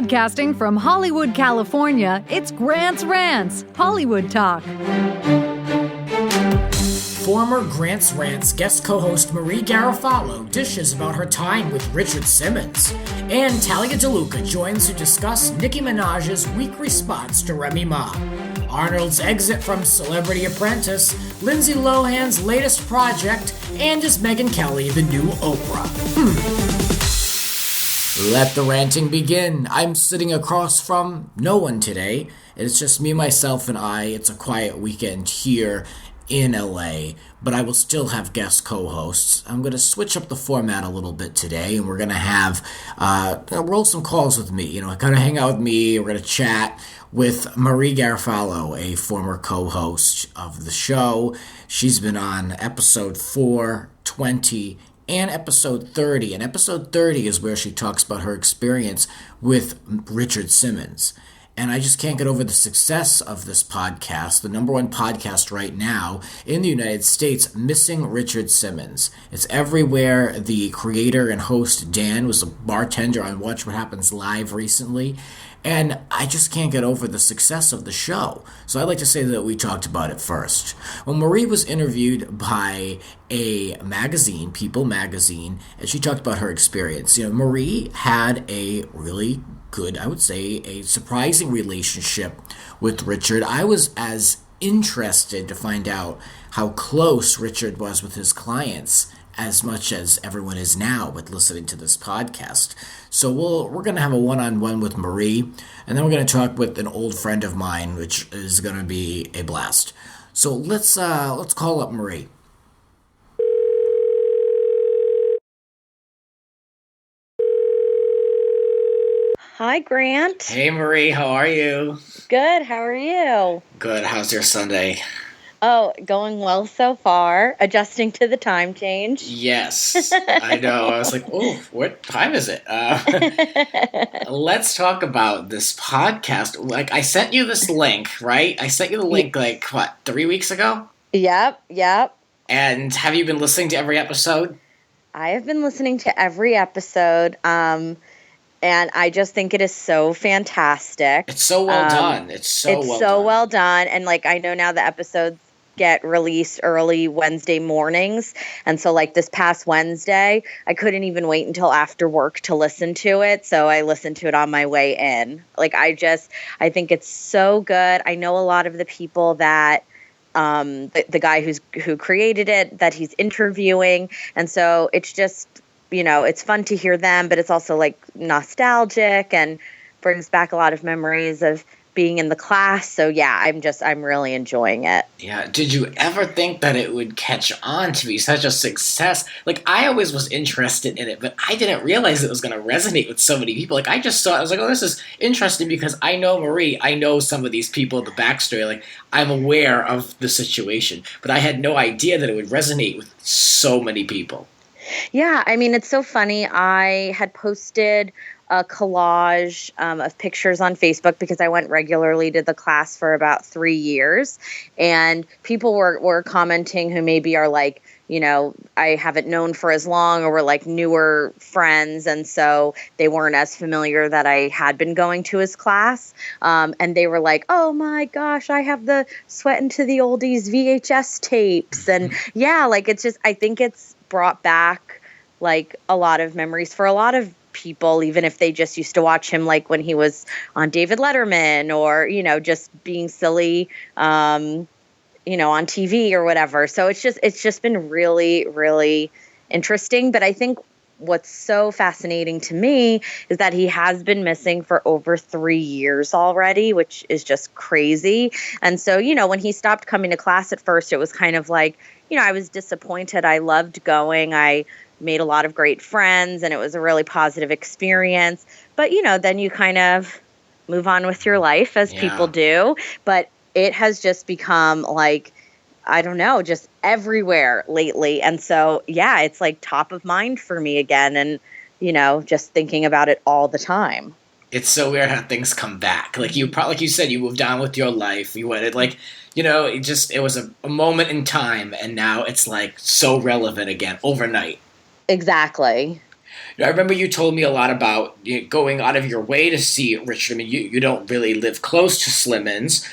Broadcasting from Hollywood, California, it's Rants, Hollywood Talk. Former Rants guest co-host Marie Garofalo dishes about her time with Richard Simmons. And Talia DeLuca joins to discuss Nicki Minaj's weak response to Remy Ma. Arnold's exit from Celebrity Apprentice, Lindsay Lohan's latest project, and is Megyn Kelly the new Oprah? Let the ranting begin. I'm sitting across from no one today. It's just me, myself, and I. It's a quiet weekend here in LA, but I will still have guest co-hosts. I'm going to switch up the format a little bit today, and we're going to have roll some calls with me. Kind of hang out with me. We're going to chat with Marie Garofalo, a former co-host of the show. She's been on episode 4, 20, and episode 30. And episode 30 is where she talks about her experience with Richard Simmons. And I just can't get over the success of this podcast, the number one podcast right now in the United States, Missing Richard Simmons. It's everywhere. The creator and host, Dan, was a bartender on Watch What Happens Live recently. And I just can't get over the success of the show. So I'd like to say that we talked about it first. Well, Marie was interviewed by a magazine, People Magazine, and she talked about her experience. Marie had a really good, I would say, a surprising relationship with Richard. I was as interested to find out how close Richard was with his clients as much as everyone is now with listening to this podcast. So we're going to have a one-on-one with Marie, and then we're going to talk with an old friend of mine, which is going to be a blast. So let's call up Marie. Hi, Grant. Hey, Marie. How are you? Good. How are you? Good. How's your Sunday? Oh, going well so far. Adjusting to the time change. Yes, I know. I was like, oh, what time is it? Let's talk about this podcast. Like, I sent you this link, right? I sent you the link, 3 weeks ago? Yep. And have you been listening to every episode? I have been listening to every episode, and I just think it is so fantastic. It's so well done. It's so well done. And, I know now the episodes get released early Wednesday mornings. And so this past Wednesday, I couldn't even wait until after work to listen to it. So I listened to it on my way in. I think it's so good. I know a lot of the people that the guy who created it, that he's interviewing. And so it's just, it's fun to hear them, but it's also nostalgic and brings back a lot of memories of being in the class. So yeah, I'm really enjoying it. Yeah. Did you ever think that it would catch on to be such a success? I always was interested in it, but I didn't realize it was going to resonate with so many people. I just saw it. I was like, oh, this is interesting because I know Marie. I know some of these people, the backstory. I'm aware of the situation, but I had no idea that it would resonate with so many people. Yeah. I mean, it's so funny. I had posted a collage of pictures on Facebook because I went regularly to the class for about 3 years, and people were commenting who maybe are I haven't known for as long, or were newer friends, and so they weren't as familiar that I had been going to his class, and they were like, oh my gosh, I have the Sweat Into the Oldies VHS tapes, and yeah, it's just, I think it's brought back a lot of memories for a lot of people, even if they just used to watch him when he was on David Letterman, or just being silly on TV or whatever. So it's just been really, really interesting. But I think what's so fascinating to me is that he has been missing for over 3 years already, which is just crazy. And so, when he stopped coming to class at first, it was kind of I was disappointed. I loved going. I made a lot of great friends, and it was a really positive experience. But, then you kind of move on with your life, as people do. But it has just become I don't know, just everywhere lately. And so, yeah, it's top of mind for me again, and, just thinking about it all the time. It's so weird how things come back. Like you said, you moved on with your life. You went it was a moment in time, and now it's so relevant again overnight. Exactly. I remember you told me a lot about going out of your way to see Richard. I mean, you don't really live close to Slimmons,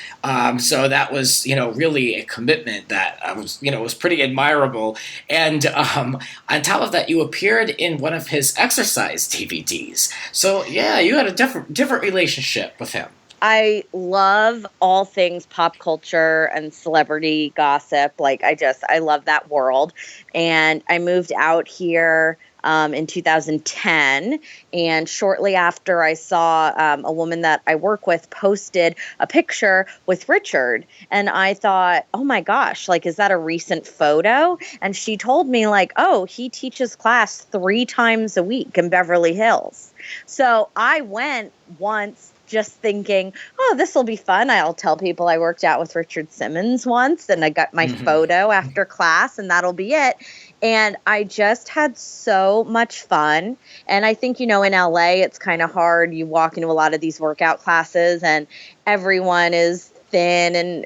so that was really a commitment that was pretty admirable. And on top of that, you appeared in one of his exercise DVDs. So yeah, you had a different relationship with him. I love all things pop culture and celebrity gossip. Like I love that world. And I moved out here in 2010. And shortly after, I saw a woman that I work with posted a picture with Richard. And I thought, oh my gosh, like, is that a recent photo? And she told me, like, oh, he teaches class 3 times a week in Beverly Hills. So I went once, just thinking, oh, this will be fun. I'll tell people I worked out with Richard Simmons once, and I got my photo after class, and that'll be it. And I just had so much fun. And I think, in LA, it's kind of hard. You walk into a lot of these workout classes, and everyone is thin and,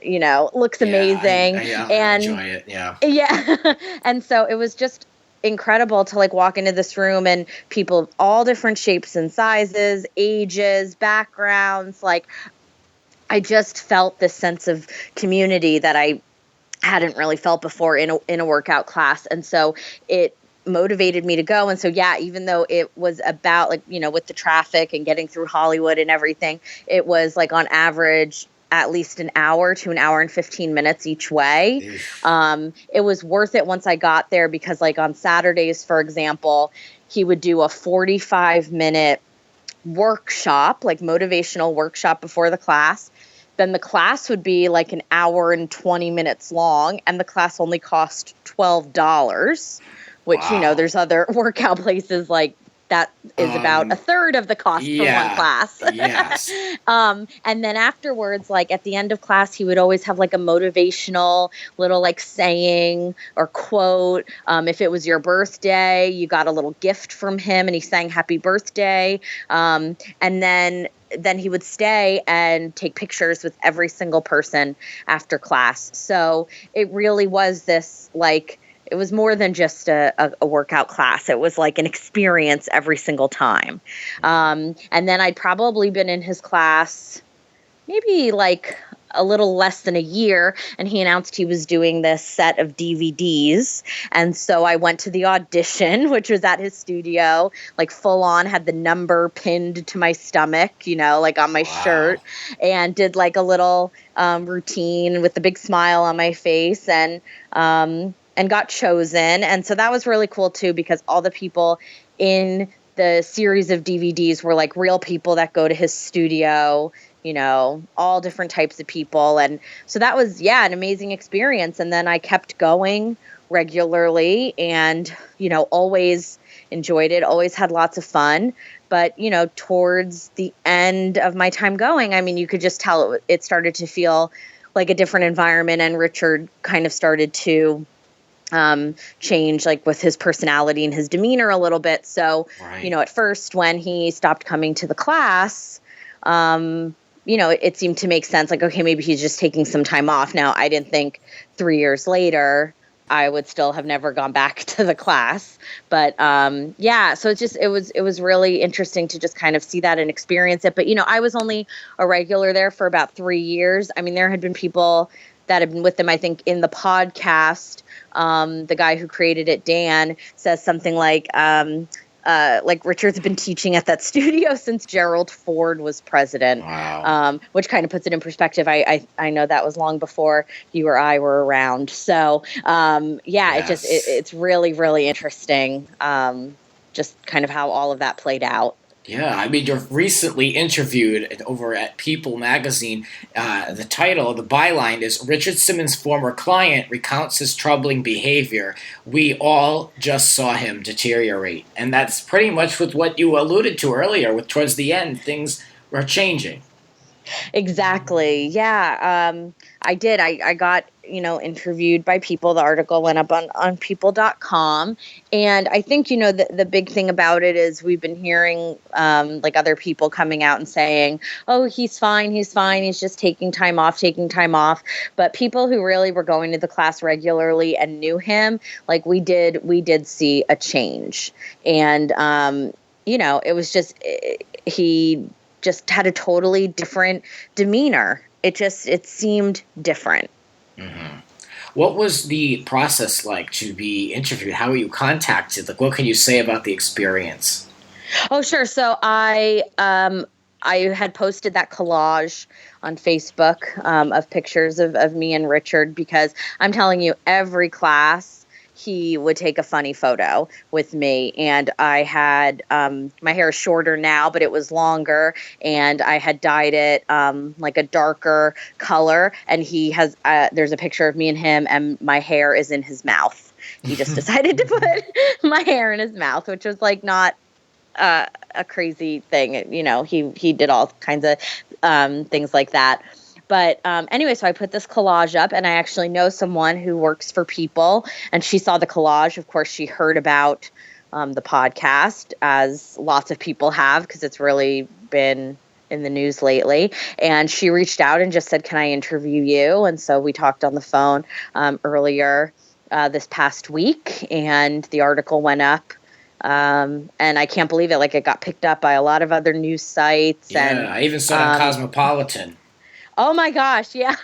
looks amazing. I enjoy it. Yeah. Yeah. And so it was just incredible to like walk into this room and people of all different shapes and sizes, ages, backgrounds. Like, I just felt this sense of community that I hadn't really felt before in a workout class. And so it motivated me to go. And so, yeah, even though it was about like, with the traffic and getting through Hollywood and everything, it was like on average at least an hour to an hour and 15 minutes each way. It was worth it once I got there because, like, on Saturdays, for example, he would do a 45-minute workshop, like motivational workshop before the class. Then the class would be like an hour and 20 minutes long, and the class only cost $12, which, Wow. There's other workout places like that is about a third of the cost for one class. Yes. And then afterwards, like at the end of class, he would always have like a motivational little like saying or quote. If it was your birthday, you got a little gift from him and he sang happy birthday. And then he would stay and take pictures with every single person after class. So it really was this like, it was more than just a workout class. It was like an experience every single time. And then I'd probably been in his class maybe like a little less than a year, and he announced he was doing this set of DVDs. And so I went to the audition, which was at his studio, like full on, had the number pinned to my stomach, like on my shirt, and did like a little routine with the big smile on my face, and got chosen. And so that was really cool too, because all the people in the series of DVDs were like real people that go to his studio, all different types of people. And so that was, an amazing experience. And then I kept going regularly and, always enjoyed it, always had lots of fun. But, towards the end of my time going, I mean, you could just tell it started to feel like a different environment, and Richard kind of started to change, like with his personality and his demeanor a little bit. So, at first when he stopped coming to the class, it seemed to make sense. Like, okay, maybe he's just taking some time off. Now, I didn't think 3 years later I would still have never gone back to the class. But so it was really interesting to just kind of see that and experience it. But, I was only a regular there for about 3 years. I mean, there had been people that had been with them, I think, in the podcast. The guy who created it, Dan, says something like Richard's been teaching at that studio since Gerald Ford was president. Wow. Which kind of puts it in perspective. I know that was long before you or I were around. So, yes. It's really, really interesting, just kind of how all of that played out. Yeah, I mean, you're recently interviewed over at People magazine. The title, the byline is Richard Simmons' former client recounts his troubling behavior. We all just saw him deteriorate. And that's pretty much with what you alluded to earlier, with towards the end, things were changing. Exactly. Yeah. I did. I got, interviewed by People. The article went up on people.com. And I think, the big thing about it is we've been hearing like other people coming out and saying, oh, he's fine. He's fine. He's just taking time off. But people who really were going to the class regularly and knew him, like we did see a change. And, it was just, he just had a totally different demeanor. It seemed different. Mm-hmm. What was the process like to be interviewed? How were you contacted? Like, what can you say about the experience? Oh, sure. So I had posted that collage on Facebook of pictures of me and Richard, because I'm telling you, every class he would take a funny photo with me. And I had, my hair is shorter now, but it was longer, and I had dyed it like a darker color. And he has, there's a picture of me and him, and my hair is in his mouth. He just decided to put my hair in his mouth, which was like not a crazy thing. He did all kinds of things like that. But anyway, so I put this collage up, and I actually know someone who works for People, and she saw the collage. Of course, she heard about the podcast, as lots of people have, because it's really been in the news lately. And she reached out and just said, can I interview you? And so we talked on the phone earlier this past week, and the article went up. And I can't believe it. Like, it got picked up by a lot of other news sites. Yeah, and I even saw it on Cosmopolitan. Oh my gosh, yeah.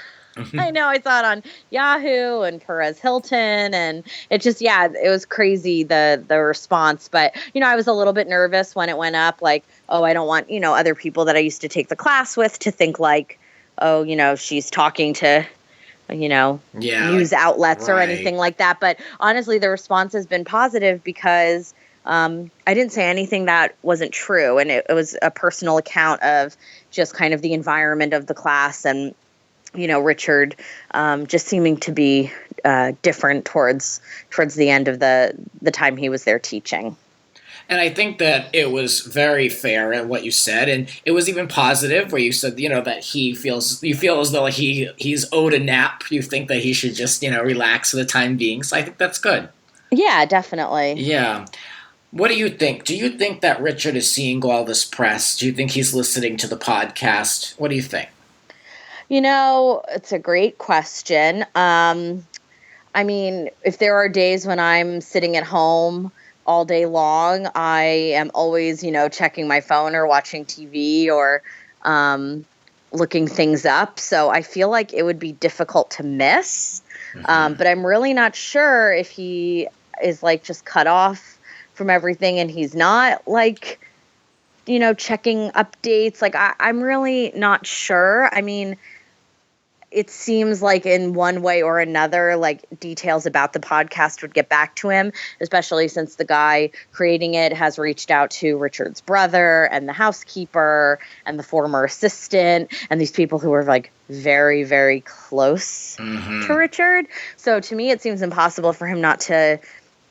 I know, I saw it on Yahoo and Perez Hilton, and it just, it was crazy, the response. But, I was a little bit nervous when it went up, like, oh, I don't want, other people that I used to take the class with to think like, oh, she's talking to, news outlets or anything like that. But honestly, the response has been positive, because I didn't say anything that wasn't true. And it was a personal account of just kind of the environment of the class, and, Richard just seeming to be different towards the end of the time he was there teaching. And I think that it was very fair in what you said, and it was even positive where you said, that you feel as though like he's owed a nap. You think that he should just, relax for the time being. So I think that's good. Yeah, definitely. Yeah. What do you think? Do you think that Richard is seeing all this press? Do you think he's listening to the podcast? What do you think? It's a great question. I mean, if there are days when I'm sitting at home all day long, I am always, checking my phone or watching TV or looking things up. So I feel like it would be difficult to miss. Mm-hmm. But I'm really not sure if he is like just cut off from everything, and he's not like, checking updates. Like, I'm really not sure. I mean, it seems like in one way or another, like details about the podcast would get back to him, especially since the guy creating it has reached out to Richard's brother and the housekeeper and the former assistant and these people who are like very, very close to Richard. So to me, it seems impossible for him not to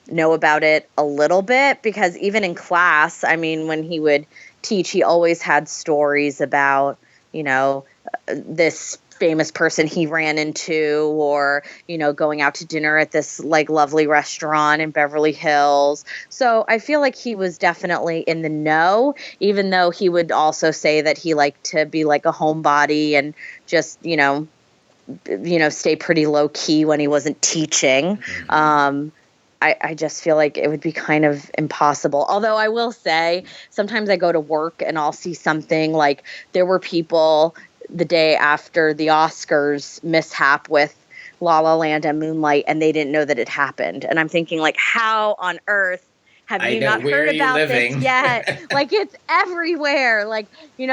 know about it a little bit, because even in class, I mean, when he would teach, he always had stories about, this famous person he ran into, or, going out to dinner at this like lovely restaurant in Beverly Hills. So I feel like he was definitely in the know, even though he would also say that he liked to be like a homebody and just, stay pretty low key when he wasn't teaching. Mm-hmm. I just feel like it would be kind of impossible. Although I will say, sometimes I go to work and I'll see something like there were people the day after the Oscars mishap with La La Land and Moonlight, and they didn't know that it happened. And I'm thinking, like, how on earth have you not heard about this yet? Like, it's everywhere. Like,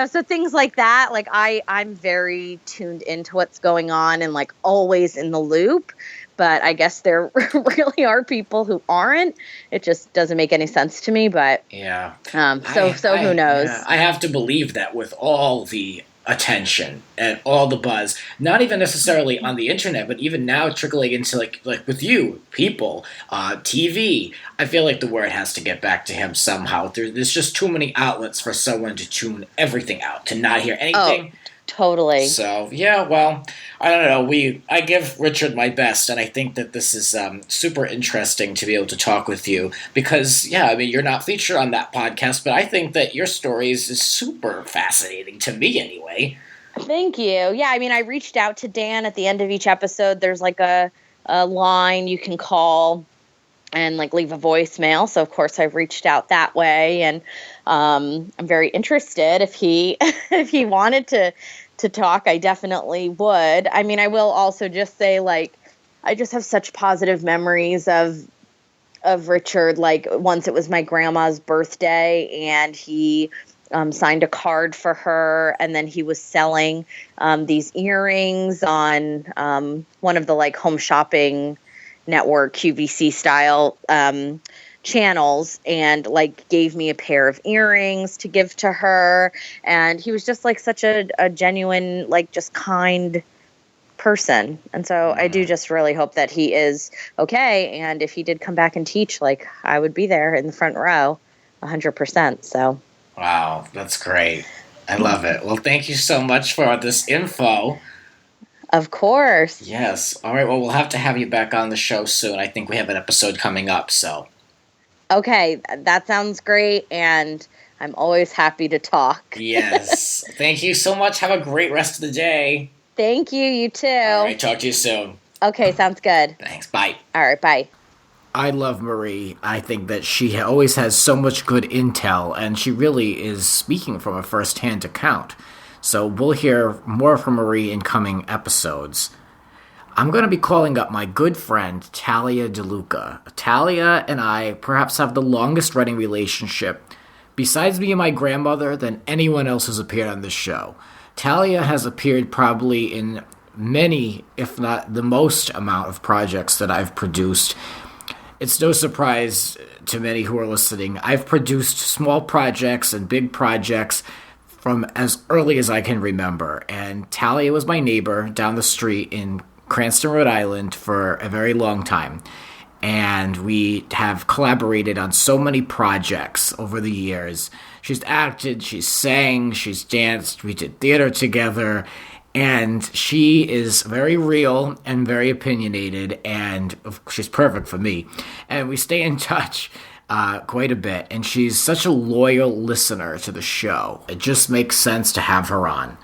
so things like that. Like, I'm very tuned into what's going on and like always in the loop. But I guess there really are people who aren't. It just doesn't make any sense to me. But yeah. So who knows? Yeah, I have to believe that with all the attention and all the buzz, not even necessarily on the internet, but even now trickling into like with you, People, TV. I feel like the word has to get back to him somehow. There's just too many outlets for someone to tune everything out, to not hear anything. Totally. So, yeah, well, I don't know. I give Richard my best, and I think that this is super interesting to be able to talk with you because, yeah, I mean, you're not featured on that podcast, but I think that your stories is super fascinating to me anyway. Thank you. Yeah, I mean, I reached out to Dan at the end of each episode. There's like a line you can call and like leave a voicemail. So, of course, I've reached out that way, and I'm very interested. If he if he wanted to talk, I definitely would. I mean, I will also just say, like, I just have such positive memories of Richard. Like, once it was my grandma's birthday, and he signed a card for her, and then he was selling these earrings on one of the like home shopping network QVC style channels, and like gave me a pair of earrings to give to her. And he was just like such a genuine, like just kind person. And so I do just really hope that he is okay. And if he did come back and teach, like, I would be there in the front row 100%. So. Wow, that's great. I love it. Well, thank you so much for this info. Of course. Yes. All right, well, we'll have to have you back on the show soon. I think we have an episode coming up, so. Okay, that sounds great, and I'm always happy to talk. Yes. Thank you so much. Have a great rest of the day. Thank you. You too. All right, talk to you soon. Okay, sounds good. Thanks. Bye. All right, bye. I love Marie. I think that she always has so much good intel, and she really is speaking from a first-hand account. So we'll hear more from Marie in coming episodes. I'm going to be calling up my good friend, Talia DeLuca. Talia and I perhaps have the longest-running relationship, besides me and my grandmother, than anyone else who's appeared on this show. Talia has appeared probably in many, if not the most amount of projects that I've produced. It's no surprise to many who are listening. I've produced small projects and big projects from as early as I can remember. And Talia was my neighbor down the street in Cranston, Rhode Island for a very long time. And we have collaborated on so many projects over the years. She's acted, she's sang, she's danced, we did theater together. And she is very real and very opinionated, and she's perfect for me. And we stay in touch quite a bit, and she's such a loyal listener to the show. It just makes sense to have her on.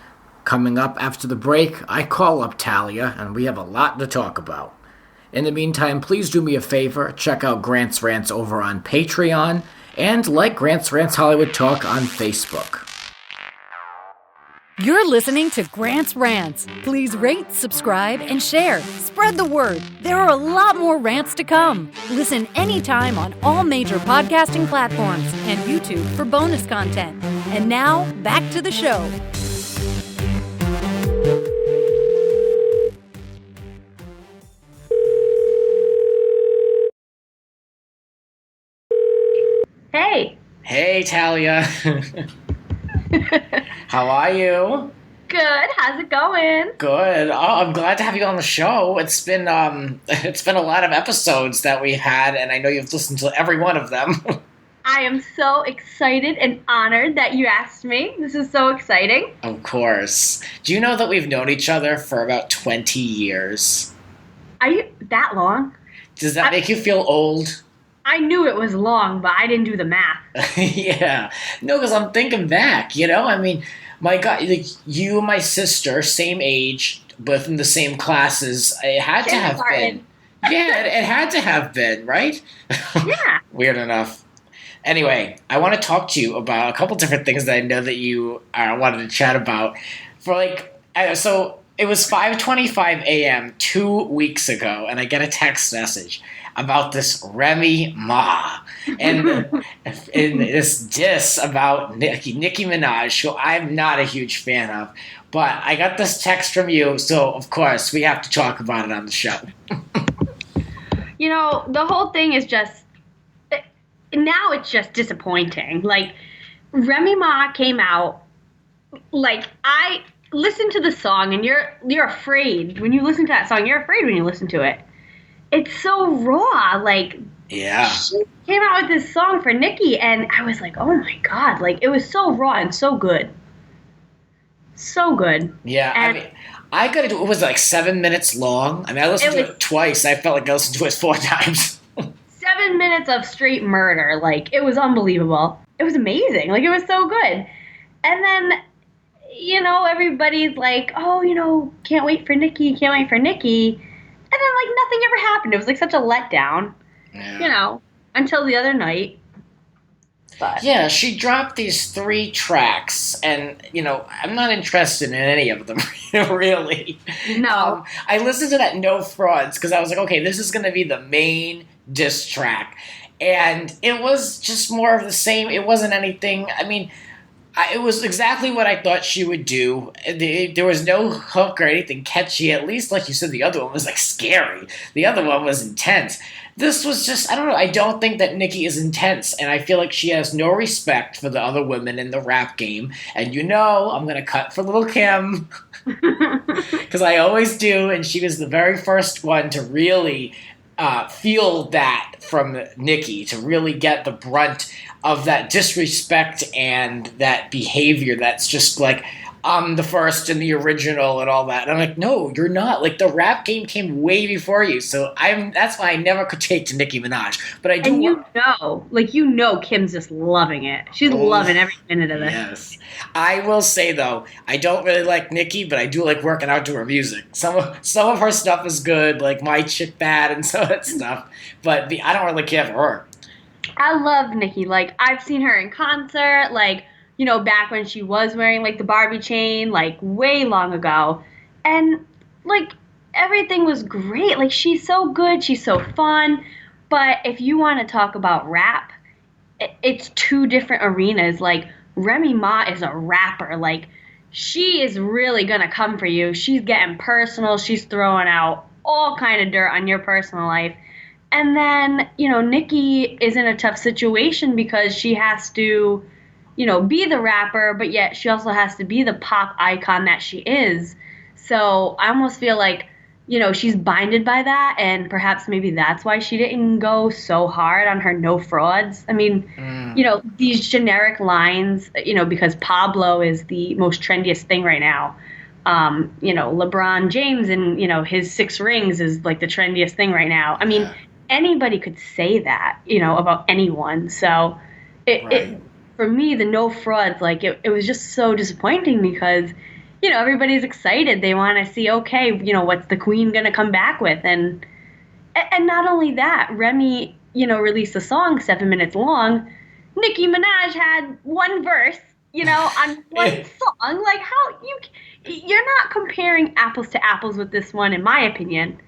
Coming up after the break, I call up Talia, and we have a lot to talk about. In the meantime, please do me a favor, check out Grant's Rants over on Patreon, and like Grant's Rants Hollywood Talk on Facebook. You're listening to Grant's Rants. Please rate, subscribe, and share. Spread the word. There are a lot more rants to come. Listen anytime on all major podcasting platforms and YouTube for bonus content. And now, back to the show. Hey. Hey, Talia. How are you? Good. How's it going? Good. Oh, I'm glad to have you on the show. It's been a lot of episodes that we've had, and I know you've listened to every one of them. I am so excited and honored that you asked me. This is so exciting. Of course. Do you know that we've known each other for about 20 years? Are you that long? Does that make you feel old? I knew it was long, but I didn't do the math. Yeah. No, because I'm thinking back, I mean, my God, like, you and my sister, same age, both in the same classes. It had to have been. Yeah, it had to have been, right? Yeah. Weird enough. Anyway, I want to talk to you about a couple different things that I know that you wanted to chat about. So it was 5:25 a.m. 2 weeks ago, and I get a text message about this Remy Ma and in this diss about Nicki Minaj, who I'm not a huge fan of. But I got this text from you, so of course we have to talk about it on the show. The whole thing is just, now it's just disappointing. Like, Remy Ma came out, like, I listened to the song, and you're afraid. When you listen to that song, you're afraid when you listen to it. It's so raw, like, yeah. She came out with this song for Nicki, and I was like, oh my God, like, it was so raw and so good. So good. Yeah, And I mean, I got to do it. Was like 7 minutes long? I mean, I listened to it twice. I felt like I listened to it 4 times. 7 minutes of straight murder. Like, it was unbelievable. It was amazing. Like, it was so good. And then, everybody's like, oh, can't wait for Nicki, can't wait for Nicki. And then, like, nothing ever happened. It was, like, such a letdown, until the other night. But. Yeah, she dropped these 3 tracks, and, I'm not interested in any of them, really. No. I listened to that No Frauds, because I was like, okay, this is going to be the main diss track. And it was just more of the same. It wasn't anything, it was exactly what I thought she would do. There was no hook or anything catchy. At least, like you said, the other one was, like, scary. The other one was intense. This was just, I don't know, I don't think that Nicki is intense, and I feel like she has no respect for the other women in the rap game. And I'm going to cut for Lil' Kim, because I always do, and she was the very first one to really feel that from Nicki, to really get the brunt of that disrespect and that behavior that's just like, I'm the first and the original and all that. And I'm like, no, you're not. Like, the rap game came way before you. So that's why I never could take to Nicki Minaj. But I do. And Kim's just loving it. She's loving every minute of it. Yes. I will say, though, I don't really like Nicki, but I do like working out to her music. Some of her stuff is good, like My Chick Bad and some of that stuff. But I don't really care for her. I love Nicki. Like, I've seen her in concert, like, back when she was wearing, like, the Barbie chain, like, way long ago. And, like, everything was great. Like, she's so good. She's so fun. But if you want to talk about rap, it's 2 different arenas. Like, Remy Ma is a rapper. Like, she is really going to come for you. She's getting personal. She's throwing out all kind of dirt on your personal life. And then, Nicki is in a tough situation because she has to, be the rapper, but yet she also has to be the pop icon that she is. So I almost feel like, she's binded by that, and perhaps maybe that's why she didn't go so hard on her No Frauds. I mean, these generic lines, because Pablo is the most trendiest thing right now. LeBron James and, his 6 rings is like the trendiest thing right now. I mean, anybody could say that, about anyone. So for me, the No Frauds, like, it was just so disappointing because, everybody's excited. They want to see, okay, what's the queen going to come back with? And not only that, Remy, released a song 7 minutes long. Nicki Minaj had 1 verse, on 1 song. Like, how you're not comparing apples to apples with this one, in my opinion.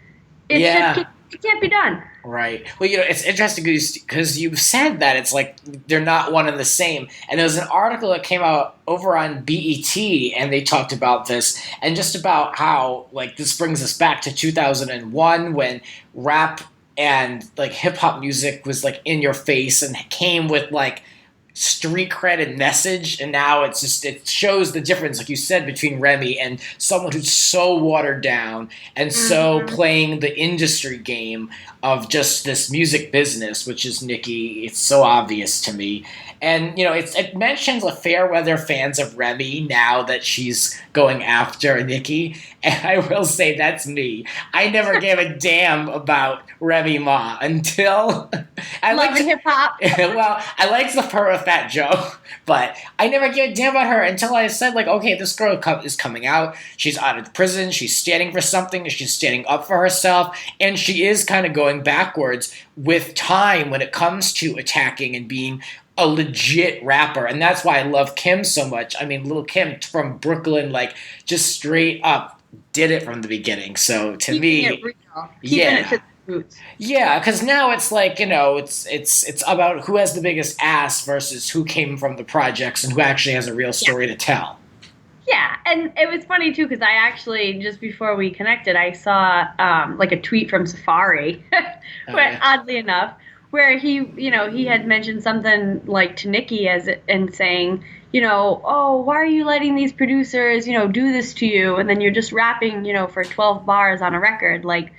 It can't be done. Right. Well, it's interesting because you've said that it's like they're not one and the same. And there was an article that came out over on BET, and they talked about this and just about how, like, this brings us back to 2001 when rap and, like, hip-hop music was, like, in your face and came with, like, street cred and message, and now it shows the difference, like you said, between Remy and someone who's so watered down and so playing the industry game of just this music business, which is Nicki. It's so obvious to me. And, it mentions the Fairweather fans of Remy now that she's going after Nicki. And I will say that's me. I never gave a damn about Remy Ma until I love hip hop. Well, I liked her with Fat Joe, but I never gave a damn about her until I said, like, okay, this girl is coming out. She's out of prison. She's standing for something. She's standing up for herself. And she is kind of going backwards with time when it comes to attacking and being a legit rapper. And that's why I love Kim so much. I mean, Lil' Kim from Brooklyn, like, just straight up did it from the beginning. So to me, it real. Keeping it to the roots. Yeah, because now it's like, it's about who has the biggest ass versus who came from the projects and who actually has a real story to tell. Yeah, and it was funny too because I actually, just before we connected, I saw like a tweet from Safari, where oddly enough, where he had mentioned something like to Nicki and saying, oh, why are you letting these producers, do this to you? And then you're just rapping, for 12 bars on a record. Like,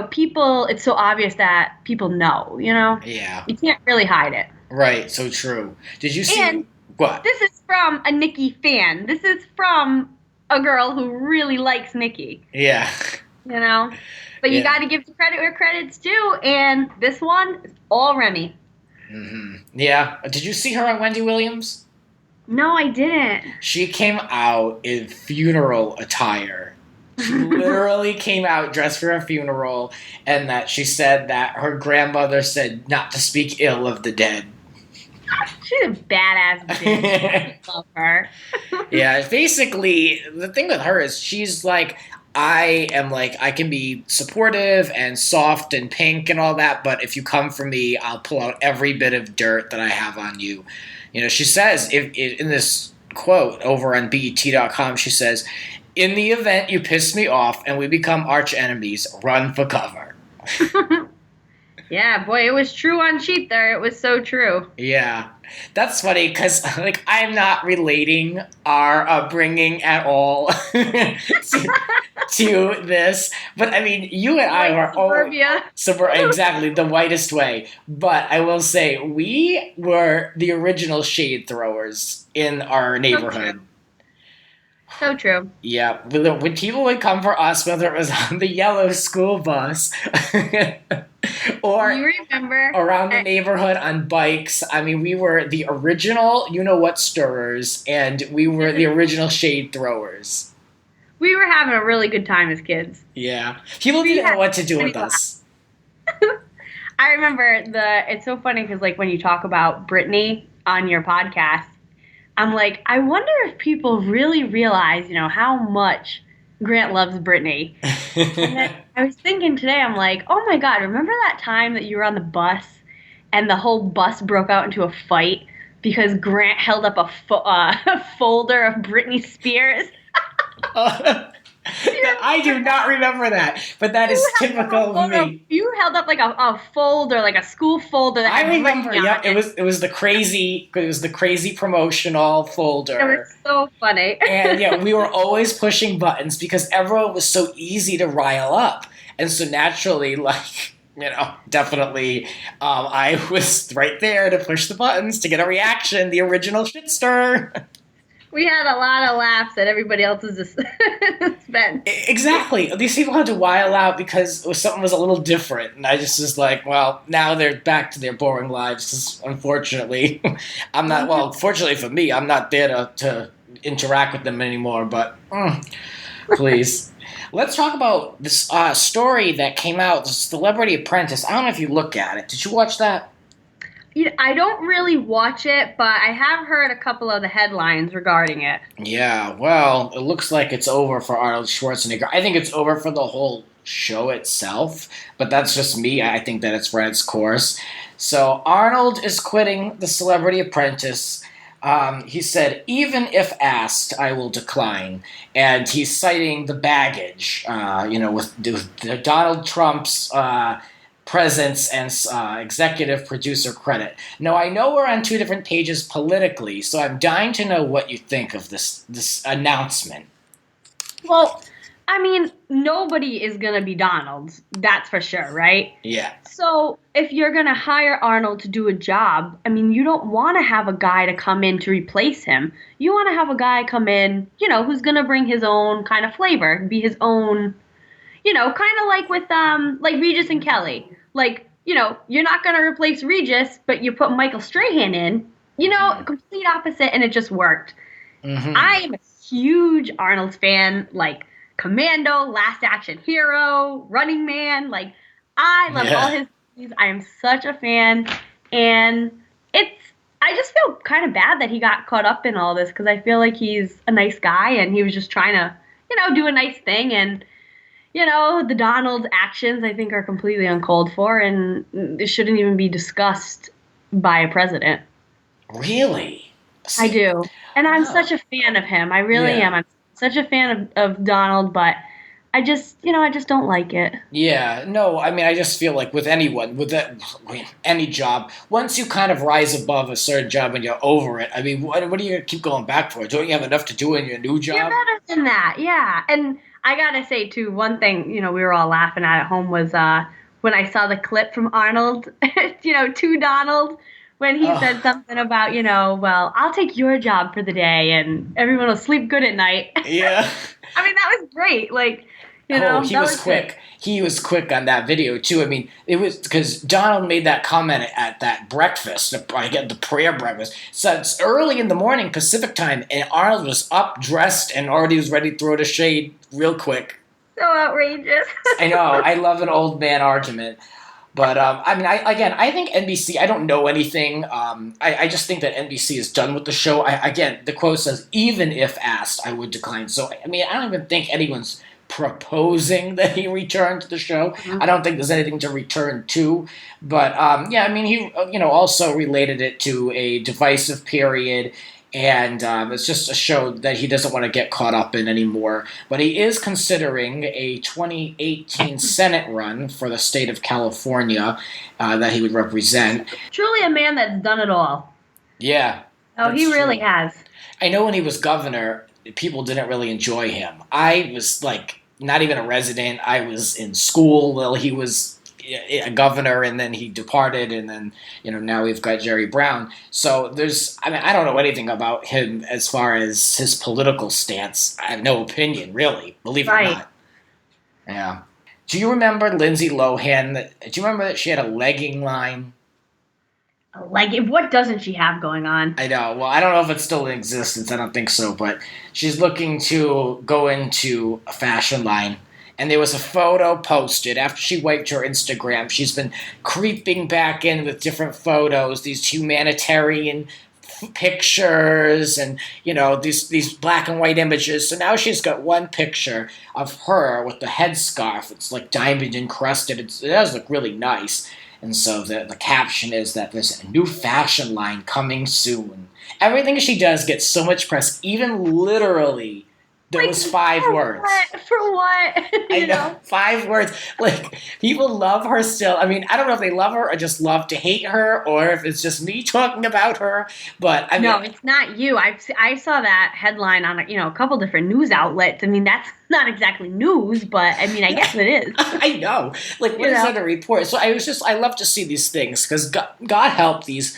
people, it's so obvious that people know, Yeah. You can't really hide it. Right, so true. Did you see... What? This is from a Nicki fan. This is from a girl who really likes Nicki. Yeah. You know? But you got to give the credit where credit's due, and this one is all Remy. Mm-hmm. Yeah. Did you see her on Wendy Williams? No, I didn't. She came out in funeral attire. She literally came out dressed for a funeral, and that she said that her grandmother said not to speak ill of the dead. She's a badass bitch. I love her. Yeah, basically, the thing with her is she's like, I can be supportive and soft and pink and all that, but if you come for me, I'll pull out every bit of dirt that I have on you. You know, she says, in this quote over on BET.com, she says, "In the event you piss me off and we become arch enemies, run for cover." Yeah, boy, it was true on Cheat there. It was so true. Yeah. That's funny because, like, I'm not relating our upbringing at all to this. But, I mean, you and I are suburbia. Exactly, the whitest way. But I will say, we were the original shade throwers in our neighborhood. So true. Yeah, when people would come for us, whether it was on the yellow school bus or you remember around the neighborhood on bikes, I mean, we were the original you-know-what stirrers, and we were the original shade throwers. We were having a really good time as kids. Yeah. People didn't know what to do with us. I remember it's so funny because, like, when you talk about Britney on your podcast, I'm like, I wonder if people really realize, you know, how much Grant loves Britney. And then I was thinking today, I'm like, oh my God, remember that time that you were on the bus and the whole bus broke out into a fight because Grant held up a folder of Britney Spears? I do not remember that, but that is typical of me. You held up like a folder, like a school folder. That I remember. Yeah, it was the crazy promotional folder. It was so funny. And yeah, we were always pushing buttons because everyone was so easy to rile up, and so naturally, like, you know, definitely, I was right there to push the buttons to get a reaction. The original shit stir. We had a lot of laughs at everybody else's expense. Exactly. These people had to while out because something was a little different. And I just was like, well, now they're back to their boring lives. Because unfortunately, fortunately for me, I'm not there to interact with them anymore. But please. Let's talk about this story that came out, the Celebrity Apprentice. I don't know if you look at it. Did you watch that? I don't really watch it, but I have heard a couple of the headlines regarding it. Yeah, well, it looks like it's over for Arnold Schwarzenegger. I think it's over for the whole show itself, but that's just me. I think that it's run its course. So Arnold is quitting the Celebrity Apprentice. He said, even if asked, I will decline. And he's citing the baggage, with Donald Trump's presence and executive producer credit. Now, I know we're on two different pages politically, so I'm dying to know what you think of this announcement. Well, I mean, nobody is going to be Donald. That's for sure, right? Yeah. So if you're going to hire Arnold to do a job, I mean, you don't want to have a guy to come in to replace him. You want to have a guy come in, you know, who's going to bring his own kind of flavor, be his own, you know, kind of like with like Regis and Kelly. Like, you know, you're not going to replace Regis, but you put Michael Strahan in, you know, complete opposite, and it just worked. Mm-hmm. I am a huge Arnold fan, like Commando, Last Action Hero, Running Man. Like, I love all his movies. I am such a fan, and I just feel kind of bad that he got caught up in all this because I feel like he's a nice guy, and he was just trying to, you know, do a nice thing, and you know, the Donald actions, I think, are completely uncalled for, and it shouldn't even be discussed by a president. Really? I do. And I'm such a fan of him. I really am. I'm such a fan of Donald, but I just don't like it. Yeah, no, I mean, I just feel like with anyone, any job, once you kind of rise above a certain job and you're over it, I mean, what are you going to keep going back for? Don't you have enough to do in your new job? You're better than that, yeah. And I gotta say, too, one thing, you know, we were all laughing at home was when I saw the clip from Arnold, you know, to Donald, when he said something about, well, I'll take your job for the day and everyone will sleep good at night. Yeah. I mean, that was great. Like, He that was quick. Good. He was quick on that video, too. I mean, it was because Donald made that comment at that breakfast, the prayer breakfast. So it's early in the morning, Pacific time, and Arnold was up, dressed, and already was ready to throw the shade real quick. So outrageous. I know. I love an old man argument. But, I think NBC, I don't know anything. I just think that NBC is done with the show. The quote says, even if asked, I would decline. So, I don't even think anyone's proposing that he return to the show. Mm-hmm. I don't think there's anything to return to. But, he, also related it to a divisive period. And it's just a show that he doesn't want to get caught up in anymore. But he is considering a 2018 Senate run for the state of California that he would represent. Truly a man that's done it all. Yeah. Oh, he really has. I know when he was governor, people didn't really enjoy him. I was, not even a resident. I was in school while he was a governor, and then he departed, and then now we've got Jerry Brown. So I don't know anything about him as far as his political stance. I have no opinion, really, believe it or not. Yeah. Do you remember Lindsay Lohan? Do you remember that she had a legging line? What doesn't she have going on? I know. Well, I don't know if it's still in existence. I don't think so, but she's looking to go into a fashion line. And there was a photo posted after she wiped her Instagram. She's been creeping back in with different photos, these humanitarian pictures and, these black and white images. So now she's got one picture of her with the headscarf. It's like diamond encrusted. It does look really nice. And so the caption is that there's a new fashion line coming soon. Everything she does gets so much press, even literally. Those 5 words. For what? I know. 5 words. People love her still. I don't know if they love her or just love to hate her, or if it's just me talking about her. But no, it's not you. I saw that headline on a couple different news outlets. That's not exactly news, but I guess it is. I know. What is that a report? So I love to see these things because God help these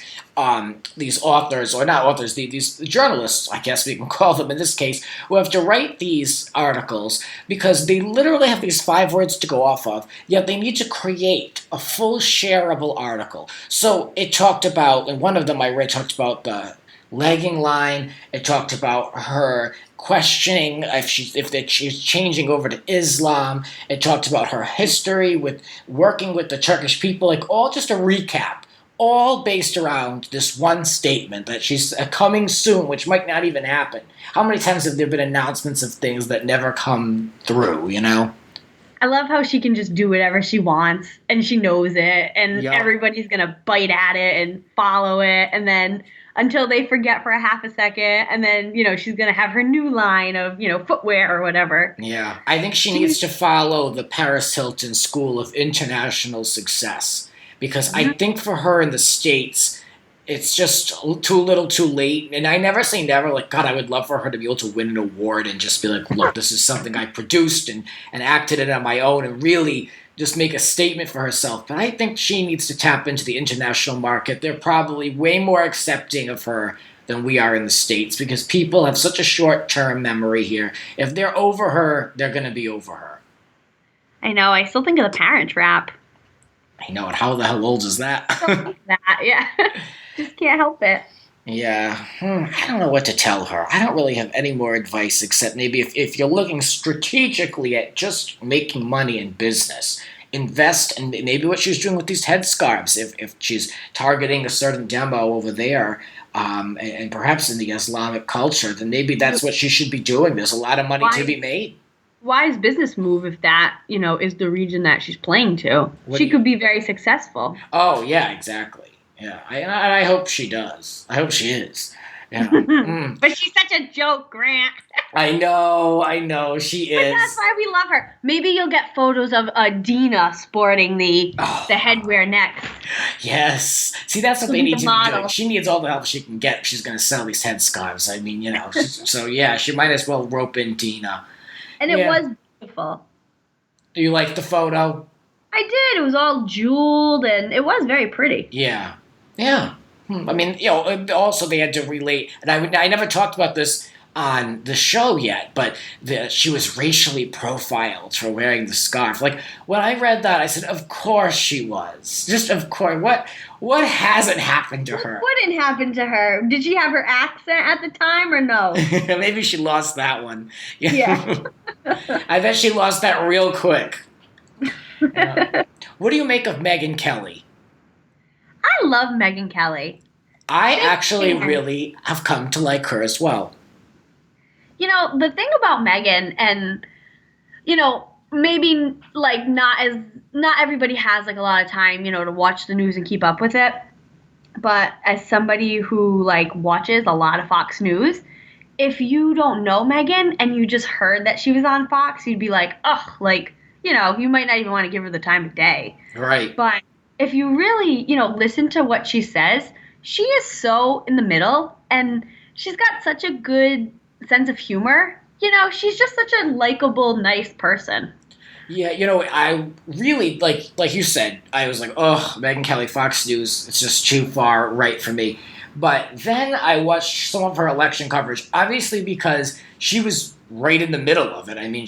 authors, or not authors, these journalists, I guess we can call them in this case, who have to write these articles because they literally have these 5 words to go off of, yet they need to create a full shareable article. So it talked about, and one of them I read talked about the legging line. It talked about her questioning if she's changing over to Islam. It talked about her history with working with the Turkish people, all just a recap. All based around this one statement that she's coming soon, which might not even happen. How many times have there been announcements of things that never come through, I love how she can just do whatever she wants, and she knows it, and everybody's going to bite at it and follow it, and then until they forget for a half a second, and then, she's going to have her new line of, footwear or whatever. Yeah, I think she needs to follow the Paris Hilton School of International Success. Because I think for her in the States, it's just too little too late. And I never say never. God, I would love for her to be able to win an award and just be like, look, this is something I produced and acted it on my own and really just make a statement for herself. But I think she needs to tap into the international market. They're probably way more accepting of her than we are in the States because people have such a short-term memory here. If they're over her, they're going to be over her. I know. I still think of the Parent Trap. I know it. How the hell old is that? Yeah. Just can't help it. Yeah. I don't know what to tell her. I don't really have any more advice except maybe if you're looking strategically at just making money in business, invest in maybe what she's doing with these headscarves. If she's targeting a certain demo over there, and perhaps in the Islamic culture, then maybe that's what she should be doing. There's a lot of money to be made. Wise business move if that, is the region that she's playing to. She could be very successful. Oh, yeah, exactly. Yeah, I hope she does. I hope she is. Yeah. But she's such a joke, Grant. I know, she is. But that's why we love her. Maybe you'll get photos of Dina sporting the headwear next. Yes. See, that's what they need to be doing. She needs all the help she can get if she's going to sell these headscarves. So yeah, she might as well rope in Dina. And it was beautiful. Do you like the photo? I did. It was all jeweled, and it was very pretty. Yeah. Yeah. I mean, also they had to relate, and I never talked about this on the show yet, but she was racially profiled for wearing the scarf. Like, when I read that, I said, of course she was. Just of course. What hasn't happened to her? What didn't happen to her? Did she have her accent at the time or no? Maybe she lost that one. Yeah. I bet she lost that real quick. What do you make of Megyn Kelly? I love Megyn Kelly. I actually really have come to like her as well. The thing about Megyn, and, maybe, like, not everybody has, like, a lot of time, to watch the news and keep up with it. But as somebody who, like, watches a lot of Fox News, if you don't know Megyn and you just heard that she was on Fox, you'd be like, ugh, like, you might not even want to give her the time of day. Right. But if you really, listen to what she says, she is so in the middle, and she's got such a good sense of humor. She's just such a likable, nice person. Yeah, I really, like you said, I was like, oh, Megyn Kelly, Fox News, it's just too far right for me. But then I watched some of her election coverage, obviously because she was right in the middle of it. I mean,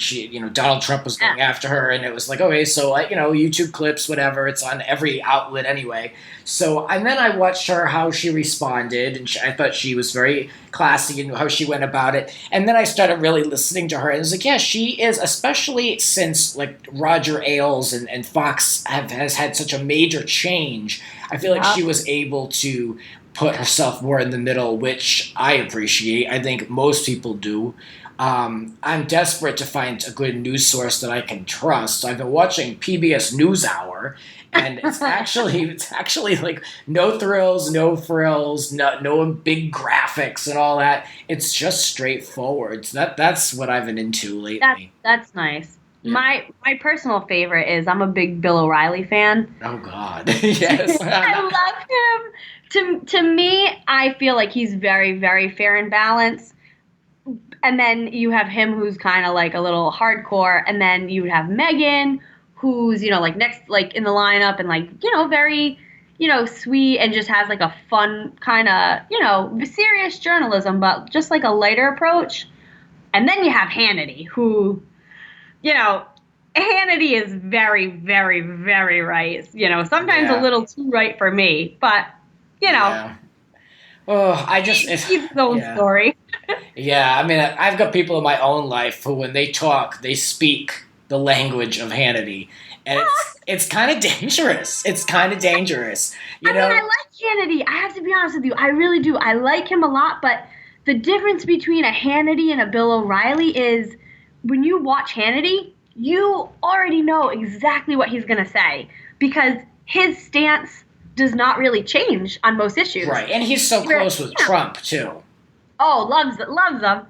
Donald Trump was going after her, and it was like, okay, so, YouTube clips, whatever, it's on every outlet anyway. So, and then I watched how she responded, and I thought she was very classy in how she went about it. And then I started really listening to her, and I was like, yeah, she is, especially since, like, Roger Ailes and Fox has had such a major change, I feel like she was able to put herself more in the middle, which I appreciate. I think most people do. I'm desperate to find a good news source that I can trust. So I've been watching PBS NewsHour, and it's actually like no thrills, no frills, no big graphics and all that. It's just straightforward. So that's what I've been into lately. That's nice. Yeah. My personal favorite is, I'm a big Bill O'Reilly fan. Oh God, yes, I love him. To me, I feel like he's very, very fair and balanced. And then you have him who's kind of like a little hardcore, and then you have Megyn, who's, like next, like in the lineup, and like, very, sweet, and just has like a fun kind of, serious journalism, but just like a lighter approach. And then you have Hannity, who, Hannity is very, very, very right. Sometimes a little too right for me, but, Yeah. Oh, it's his own story. Yeah, I mean, I've got people in my own life who, when they talk, they speak the language of Hannity, and it's kind of dangerous. It's kind of dangerous. I mean, I like Hannity. I have to be honest with you. I really do. I like him a lot, but the difference between a Hannity and a Bill O'Reilly is, when you watch Hannity, you already know exactly what he's going to say, because his stance does not really change on most issues. Right, and he's so close with Trump, too. Oh, loves them.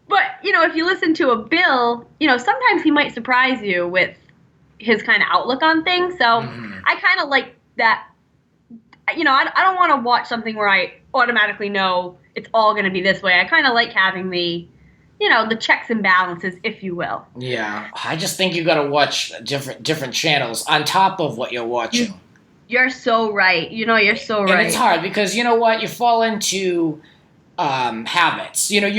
But, if you listen to a Bill, sometimes he might surprise you with his kind of outlook on things. So I kind of like that. I don't want to watch something where I automatically know it's all going to be this way. I kind of like having the checks and balances, if you will. Yeah, I just think you got to watch different channels on top of what you're watching. You're so right. You're so right. And it's hard because, you know what, you fall into habits. I'm going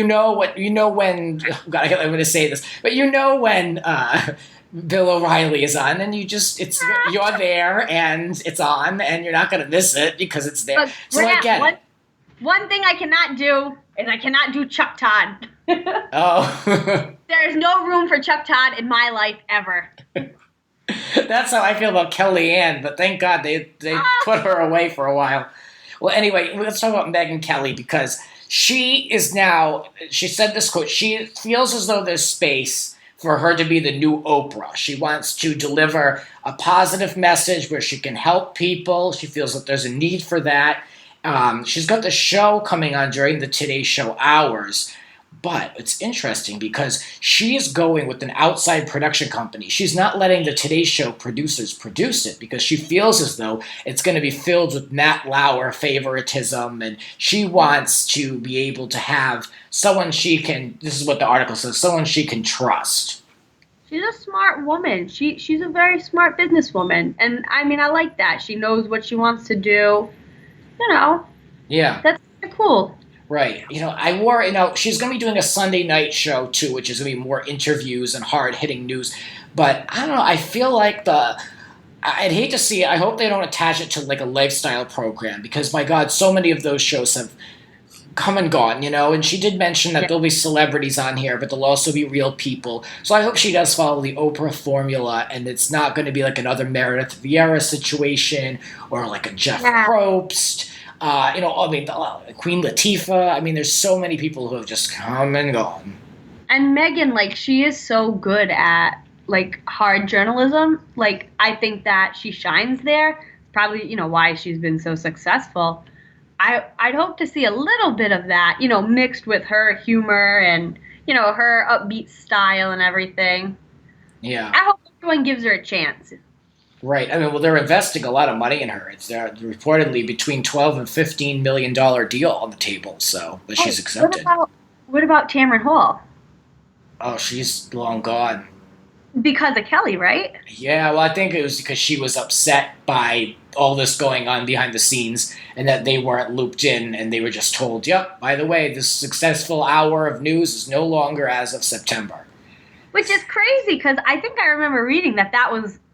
to say this, but when Bill O'Reilly is on, and you're there, and it's on, and you're not going to miss it because it's there. But so I get it. One thing I cannot do is I cannot do Chuck Todd. Oh. There is no room for Chuck Todd in my life ever. That's how I feel about Kellyanne, but thank God they put her away for a while. Well, anyway, let's talk about Megyn Kelly, because she said this quote, she feels as though there's space for her to be the new Oprah. She wants to deliver a positive message where she can help people. She feels that there's a need for that. She's got the show coming on during the Today Show hours. But it's interesting because she's going with an outside production company. She's not letting the Today Show producers produce it because she feels as though it's going to be filled with Matt Lauer favoritism, and she wants to be able to have someone this is what the article says, someone she can trust. She's a smart woman. She's a very smart businesswoman. And I mean, I like that. She knows what she wants to do. Yeah. That's kinda cool. Right. I wore, she's going to be doing a Sunday night show too, which is going to be more interviews and hard hitting news. But I don't know. I feel like I'd hate to see it. I hope they don't attach it to like a lifestyle program because, my God, so many of those shows have come and gone, And she did mention that there'll be celebrities on here, but there'll also be real people. So I hope she does follow the Oprah formula and it's not going to be like another Meredith Vieira situation or like a Jeff Probst. Queen Latifah. I mean, there's so many people who have just come and gone. And Megyn, like, she is so good at, like, hard journalism. Like, I think that she shines there. Probably, why she's been so successful. I'd hope to see a little bit of that, mixed with her humor and, her upbeat style and everything. Yeah. I hope everyone gives her a chance. Right. I mean, well, they're investing a lot of money in her. It's reportedly between $12 and $15 million deal on the table. So, but she's accepted. What about Tamron Hall? Oh, she's long gone. Because of Kelly, right? Yeah. Well, I think it was because she was upset by all this going on behind the scenes, and that they weren't looped in, and they were just told, "Yep, by the way, this successful hour of news is no longer as of September." Which is crazy because I think I remember reading that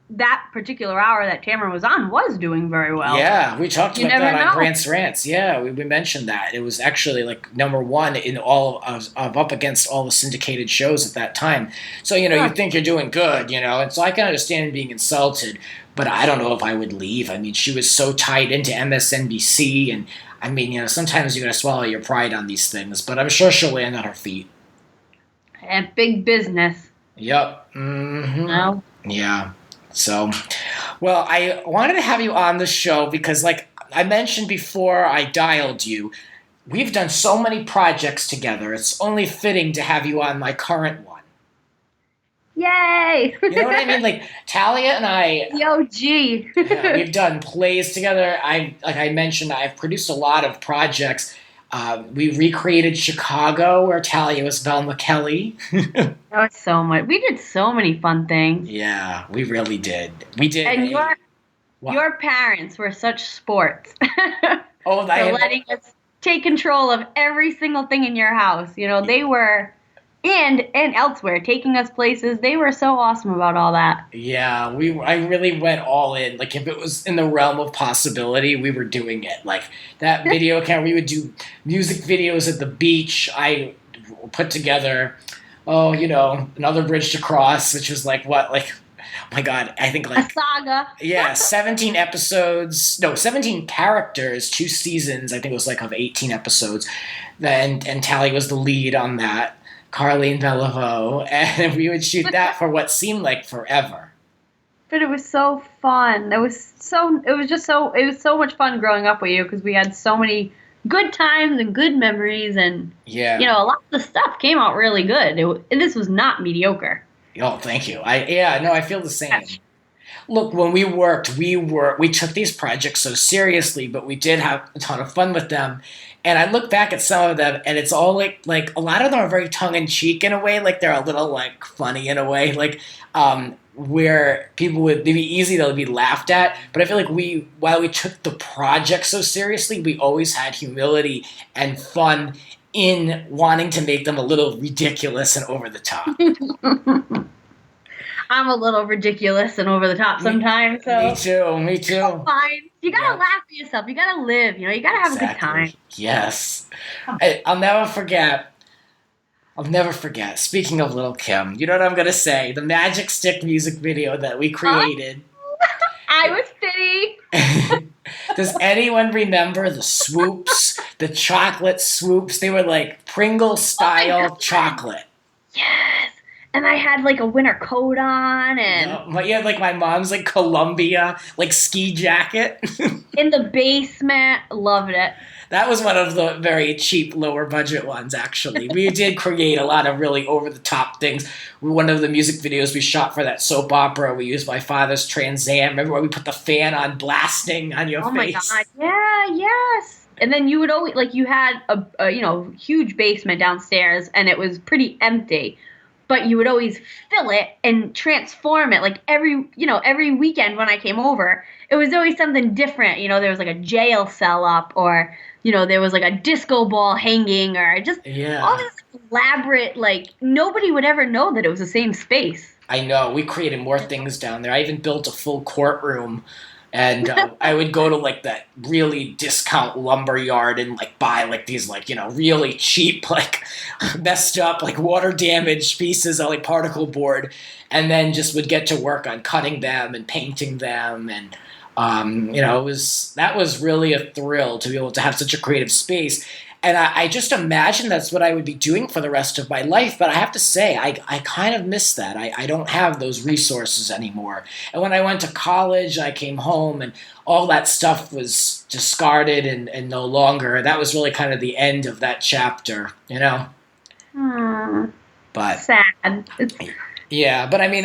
that particular hour that Tamron was on was doing very well. Yeah, we talked about that on Grant's Rants. Yeah, we mentioned that. It was actually like #1 in all of up against all the syndicated shows at that time. So, you think you're doing good, and so I can understand being insulted, but I don't know if I would leave. I mean, she was so tied into MSNBC, and I mean, sometimes you got to swallow your pride on these things, but I'm sure she'll land on her feet. And big business. Yep. Mm-hmm. No. Yeah. So, well, I wanted to have you on the show because, like I mentioned before I dialed you, we've done so many projects together. It's only fitting to have you on my current one. Yay! You know what I mean? Like, Talia and I... Yo, G! We've done plays together. Like I mentioned, I've produced a lot of projects. We recreated Chicago, where Talia was Velma Kelly. That was so much. We did so many fun things. Yeah, we really did. We did. And your parents were such sports. Oh, letting us take control of every single thing in your house. They were, and elsewhere, taking us places. They were so awesome about all that. Yeah, I really went all in. Like, if it was in the realm of possibility, we were doing it. Like, that video account, we would do music videos at the beach. I put together, Another Bridge to Cross, which was like, what, like, oh my God, I think like... a saga. Yeah, 17 episodes, 17 characters, 2 seasons, I think it was like of 18 episodes. And Talia was the lead on that. Carlene Beliveau, and we would shoot that for what seemed like forever. But it was so fun. It was so much fun growing up with you because we had so many good times and good memories, and a lot of the stuff came out really good. This was not mediocre. Oh, thank you. I feel the same. Look, when we worked, we took these projects so seriously, but we did have a ton of fun with them. And I look back at some of them, and it's all like a lot of them are very tongue-in-cheek in a way, like they're a little like funny in a way, like where people would be easy to be laughed at. But I feel like while we took the project so seriously, we always had humility and fun in wanting to make them a little ridiculous and over the top. I'm a little ridiculous and over the top sometimes. So. Me too. Fine. You gotta laugh at yourself. You gotta live. You gotta have a good time. Yes. I'll never forget. Speaking of Lil' Kim, you know what I'm gonna say? The Magic Stick music video that we created. I was pity. Does anyone remember the swoops? The chocolate swoops? They were like Pringle-style chocolate. Yes. And I had like a winter coat on, and like my mom's like Columbia like ski jacket in the basement. Loved it. That was one of the very cheap, lower budget ones. Actually, we did create a lot of really over the top things. One of the music videos we shot for that soap opera, we used my father's Trans Am. Remember where we put the fan on blasting on your face? Oh my God! Yeah, yes. And then you would always you had a huge basement downstairs, and it was pretty empty. but you would always fill it and transform it. Like every weekend when I came over, it was always something different. There was like a jail cell up, or there was like a disco ball hanging, or just all this elaborate, like nobody would ever know that it was the same space. I know. We created more things down there. I even built a full courtroom. And I would go to like that really discount lumber yard and like buy like these like, really cheap, like messed up, like water damaged pieces of like particle board. And then just would get to work on cutting them and painting them. And, that was really a thrill to be able to have such a creative space. And I just imagine that's what I would be doing for the rest of my life. But I have to say, I kind of miss that. I don't have those resources anymore. And when I went to college, I came home and all that stuff was discarded and no longer. That was really kind of the end of that chapter, But sad. Yeah, but I mean,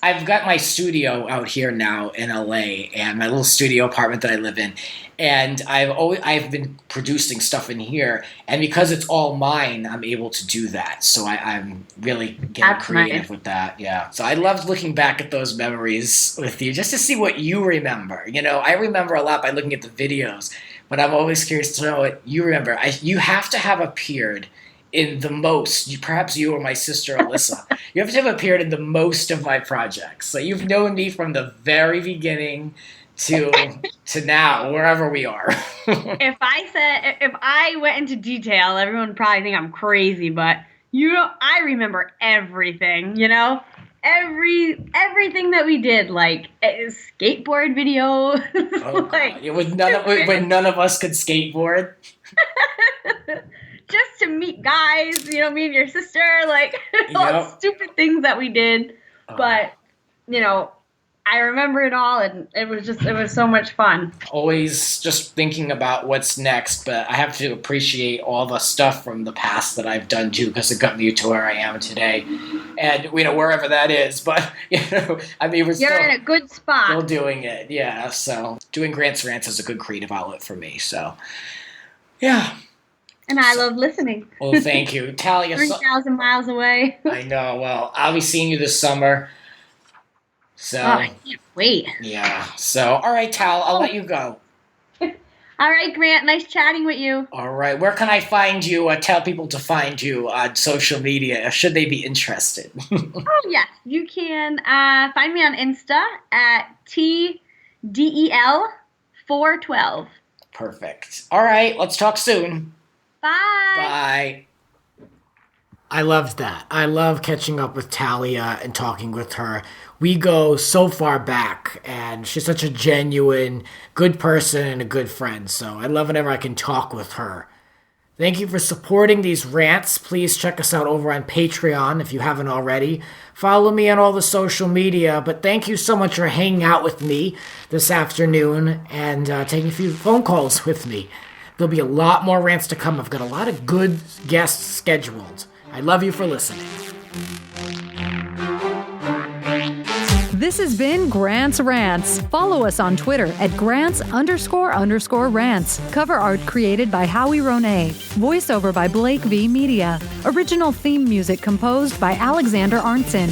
I've got my studio out here now in LA, and my little studio apartment that I live in, and I've been producing stuff in here, and because it's all mine, I'm able to do that. So I'm really getting creative with that. Yeah. So I loved looking back at those memories with you, just to see what you remember. I remember a lot by looking at the videos, but I'm always curious to know what you remember. You have to have appeared in the most, perhaps you or my sister Alyssa, you have to have appeared in the most of my projects. So you've known me from the very beginning to now, wherever we are. If I went into detail, everyone would probably think I'm crazy, but I remember everything, everything that we did, like skateboard video. When none of us could skateboard. Just to meet guys, me and your sister, like all the stupid things that we did. But, I remember it all, and it was so much fun. Always just thinking about what's next, but I have to appreciate all the stuff from the past that I've done too, because it got me to where I am today. And, wherever that is, but, we're You're in a good spot. Still doing it, yeah. So doing Grants Rants is a good creative outlet for me, so, yeah. And I love listening. Well, thank you. Talia. 3,000 miles away. I know. Well, I'll be seeing you this summer. So. I can't wait. Yeah. So, all right, Tal, I'll let you go. All right, Grant. Nice chatting with you. All right. Where can I find you? Tell people to find you on social media, should they be interested. Oh, yes. You can find me on Insta at TDEL412. Perfect. All right. Let's talk soon. Bye. Bye. I loved that. I love catching up with Talia and talking with her. We go so far back, and she's such a genuine, good person and a good friend. So I love whenever I can talk with her. Thank you for supporting these rants. Please check us out over on Patreon if you haven't already. Follow me on all the social media. But thank you so much for hanging out with me this afternoon and taking a few phone calls with me. There'll be a lot more rants to come. I've got a lot of good guests scheduled. I love you for listening. This has been Grants Rants. Follow us on Twitter at Grants__Rants. Cover art created by Howie Ronay. Voiceover by Blake V Media. Original theme music composed by Alexander Arntzen.